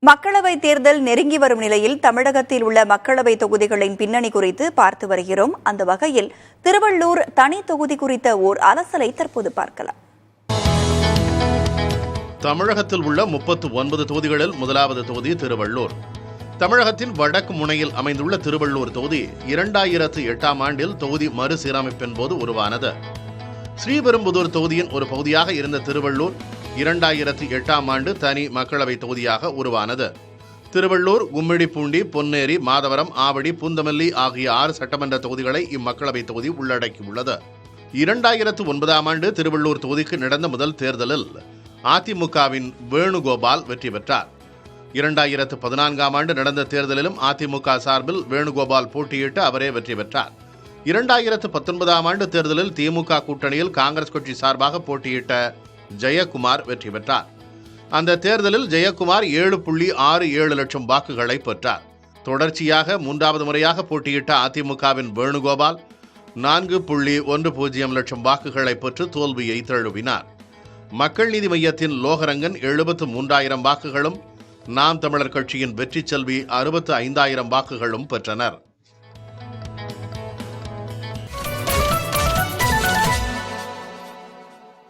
மக்களவைத் தேர்தல் நெருங்கி வரும் நிலையில் தமிழகத்தில் உள்ள மக்களவை தொகுதிகளின் பின்னணி குறித்து பார்த்து வருகிறோம். அந்த வகையில் திருவள்ளூர் தனி தொகுதி குறித்த ஓர் அலசலை தற்போது பார்க்கலாம். தமிழகத்தில் உள்ள 39 தொகுதிகளில் முதலாவது தொகுதி திருவள்ளூர். தமிழகத்தின் வடக்கு முனையில் அமைந்துள்ள திருவள்ளூர் தொகுதி 2008ஆம் ஆண்டில் தொகுதி மறுசீரமைப்பின் போது உருவானது. ஸ்ரீபெரும்புதூர் தொகுதியின் ஒரு பகுதியாக இருந்த திருவள்ளூர் 2008ஆம் ஆண்டு தனி மக்களவை தொகுதியாக உருவானது. திருவள்ளூர், கும்மிடிப்பூண்டி, பொன்னேரி, மாதவரம், ஆவடி, பூந்தமல்லி ஆகிய 6 சட்டமன்ற தொகுதிகளை இம்மக்களவை தொகுதி உள்ளடக்கியுள்ளது. 2009ஆம் ஆண்டு திருவள்ளூர் தொகுதிக்கு நடந்த முதல் தேர்தலில் அதிமுகவின் வேணுகோபால் வெற்றி பெற்றார். 2014ஆம் ஆண்டு நடந்த தேர்தலிலும் அதிமுக சார்பில் வேணுகோபால் போட்டியிட்டு அவரே வெற்றி பெற்றார். 2019ஆம் ஆண்டு தேர்தலில் திமுக கூட்டணியில் காங்கிரஸ் கட்சி சார்பாக போட்டியிட்ட ஜெயக்குமார் வெற்றி பெற்றார். அந்த தேர்தலில் ஜெயக்குமார் 7.67 லட்சம் வாக்குகளை பெற்றார். தொடர்ச்சியாக 3வது முறையாக போட்டியிட்ட அதிமுகவின் வேணுகோபால் 4.10 லட்சம் வாக்குகளை பெற்று தோல்வியை தழுவினார். மக்கள் நீதி மையத்தின் லோகரங்கன் 73,000 வாக்குகளும், நாம் தமிழர் கட்சியின் வெற்றி செல்வி 65,000 வாக்குகளும் பெற்றனர்.